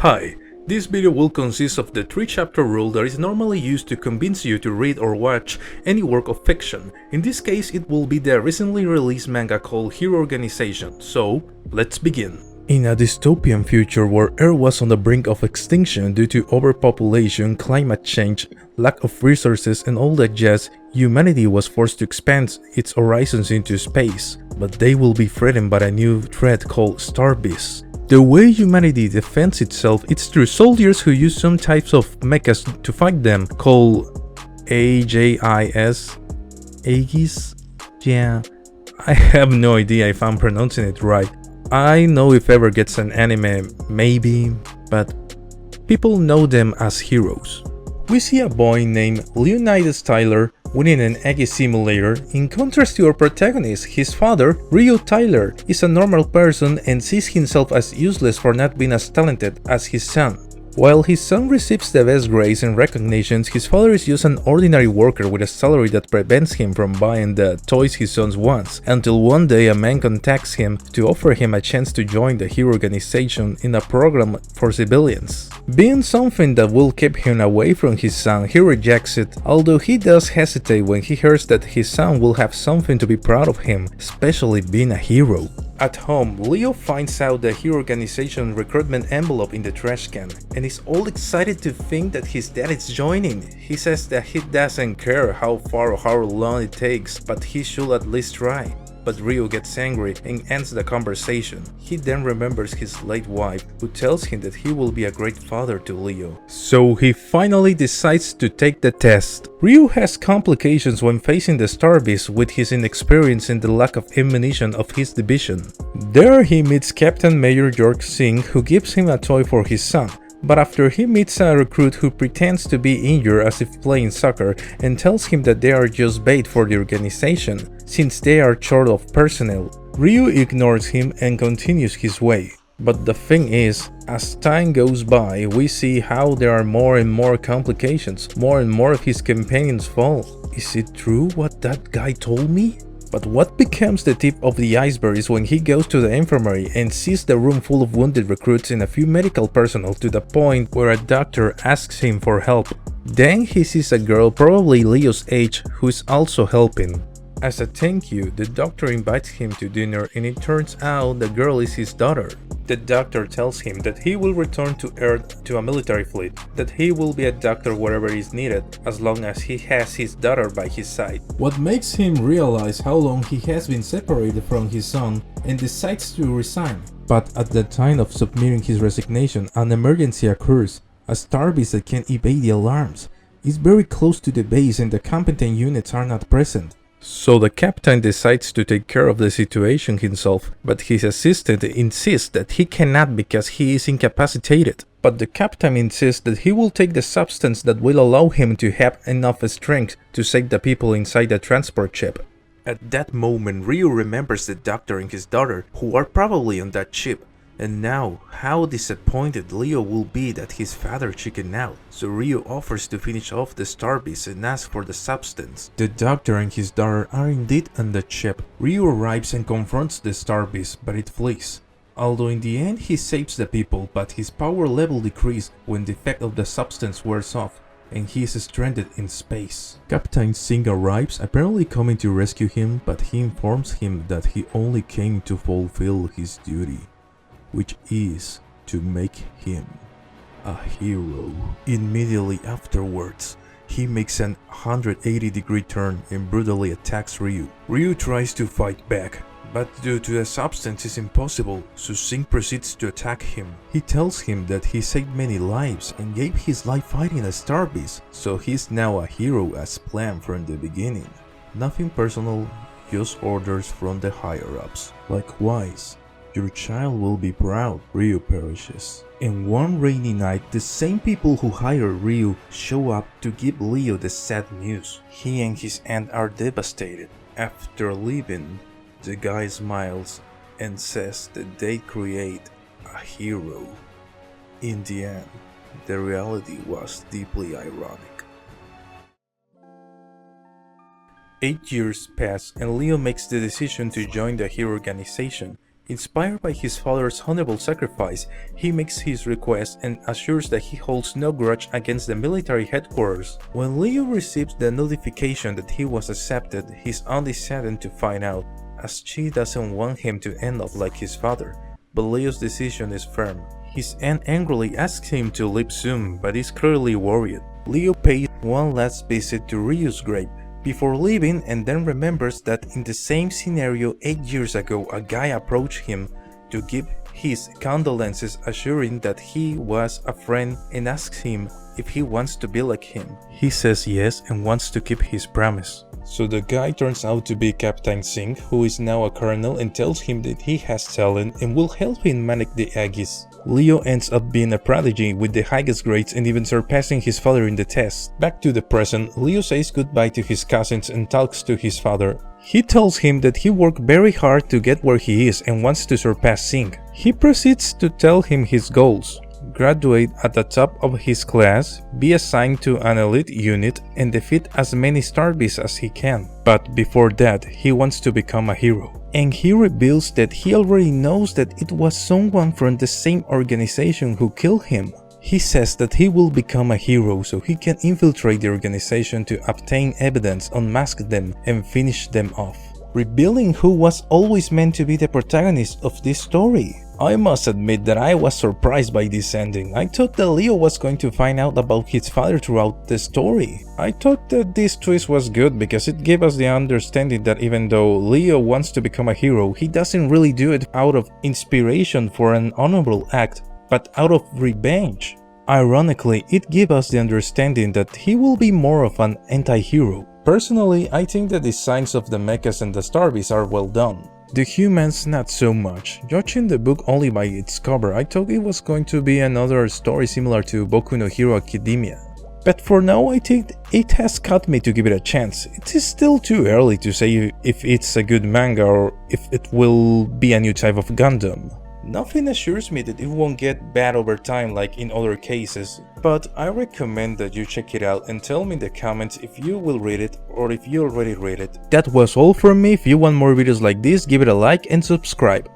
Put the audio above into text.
Hi, this video will consist of the 3-chapter rule that is normally used to convince you to read or watch any work of fiction. In this case, it will be the recently released manga called Hero Organization, so let's begin. In a dystopian future where Earth was on the brink of extinction due to overpopulation, climate change, lack of resources and all that jazz, humanity was forced to expand its horizons into space, but they will be threatened by a new threat called Star Beasts. The way humanity defends itself is through soldiers who use some types of mechas to fight them, called AJIS? Aegis? Yeah, I have no idea if I'm pronouncing it right. I know if ever gets an anime, maybe, but people know them as heroes. We see a boy named Leonidas Tyler winning an egg simulator. In contrast to our protagonist, his father, Rio Tyler, is a normal person and sees himself as useless for not being as talented as his son. While his son receives the best grades and recognitions, his father is just an ordinary worker with a salary that prevents him from buying the toys his son wants, until one day a man contacts him to offer him a chance to join the Hero Organization in a program for civilians. Being something that will keep him away from his son, he rejects it, although he does hesitate when he hears that his son will have something to be proud of him, especially being a hero. At home, Leo finds out the Hero Organization recruitment envelope in the trash can, and is all excited to think that his dad is joining. He says that he doesn't care how far or how long it takes, but he should at least try. But Rio gets angry and ends the conversation. He then remembers his late wife, who tells him that he will be a great father to Leo. So he finally decides to take the test. Rio has complications when facing the Star Beast with his inexperience and the lack of ammunition of his division. There he meets Captain Major George Singh, who gives him a toy for his son. But after he meets a recruit who pretends to be injured as if playing soccer and tells him that they are just bait for the organization, since they are short of personnel, Ryu ignores him and continues his way. But the thing is, as time goes by, we see how there are more and more complications, more and more of his companions fall. Is it true what that guy told me? But what becomes the tip of the iceberg is when he goes to the infirmary and sees the room full of wounded recruits and a few medical personnel, to the point where a doctor asks him for help. Then he sees a girl, probably Leo's age, who is also helping. As a thank you, the doctor invites him to dinner and it turns out the girl is his daughter. The doctor tells him that he will return to Earth to a military fleet, that he will be a doctor wherever is needed, as long as he has his daughter by his side. What makes him realize how long he has been separated from his son and decides to resign. But at the time of submitting his resignation, an emergency occurs. A Star Beast that can evade the alarms is very close to the base and the competent units are not present. So the captain decides to take care of the situation himself, but his assistant insists that he cannot because he is incapacitated. But the captain insists that he will take the substance that will allow him to have enough strength to save the people inside the transport ship. At that moment, Ryu remembers the doctor and his daughter, who are probably on that ship. And now, how disappointed Leo will be that his father chickened out. So Ryu offers to finish off the Star Beast and asks for the substance. The doctor and his daughter are indeed on the ship. Ryu arrives and confronts the Star Beast, but it flees. Although in the end he saves the people, but his power level decreases when the effect of the substance wears off, and he is stranded in space. Captain Singh arrives, apparently coming to rescue him, but he informs him that he only came to fulfill his duty, which is to make him a hero. Immediately afterwards, he makes an 180-degree turn and brutally attacks Ryu. Ryu tries to fight back, but due to the substance is impossible, so Singh proceeds to attack him. He tells him that he saved many lives and gave his life fighting a Star Beast, so he's now a hero as planned from the beginning. Nothing personal, just orders from the higher-ups. Likewise, your child will be proud, Ryu perishes. And one rainy night, the same people who hired Ryu show up to give Leo the sad news. He and his aunt are devastated. After leaving, the guy smiles and says that they create a hero. In the end, the reality was deeply ironic. 8 years pass and Leo makes the decision to join the Hero Organization. Inspired by his father's honorable sacrifice, he makes his request and assures that he holds no grudge against the military headquarters. When Leo receives the notification that he was accepted, he's only saddened to find out, as she doesn't want him to end up like his father. But Leo's decision is firm. His aunt angrily asks him to leave soon, but is clearly worried. Leo pays one last visit to Ryu's grave before leaving, and then remembers that in the same scenario 8 years ago a guy approached him to give his condolences, assuring that he was a friend, and asks him if he wants to be like him. He says yes and wants to keep his promise. So the guy turns out to be Captain Singh, who is now a colonel, and tells him that he has talent and will help him manage the Aggies. Leo ends up being a prodigy with the highest grades and even surpassing his father in the test. Back to the present, Leo says goodbye to his cousins and talks to his father. He tells him that he worked very hard to get where he is and wants to surpass Singh. He proceeds to tell him his goals: graduate at the top of his class, be assigned to an elite unit, and defeat as many Starbeasts as he can. But before that, he wants to become a hero. And he reveals that he already knows that it was someone from the same organization who killed him. He says that he will become a hero so he can infiltrate the organization to obtain evidence, unmask them, and finish them off, revealing who was always meant to be the protagonist of this story. I must admit that I was surprised by this ending. I thought that Leo was going to find out about his father throughout the story. I thought that this twist was good because it gave us the understanding that even though Leo wants to become a hero, he doesn't really do it out of inspiration for an honorable act, but out of revenge. Ironically, it gave us the understanding that he will be more of an anti-hero. Personally, I think the designs of the mechas and the Starbeasts are well done. The humans not so much. Judging the book only by its cover, I thought it was going to be another story similar to Boku no Hero Academia. But for now, I think it has caught me to give it a chance. It is still too early to say if it's a good manga or if it will be a new type of Gundam. Nothing assures me that it won't get bad over time like in other cases, but I recommend that you check it out and tell me in the comments if you will read it or if you already read it. That was all from me. If you want more videos like this, give it a like and subscribe.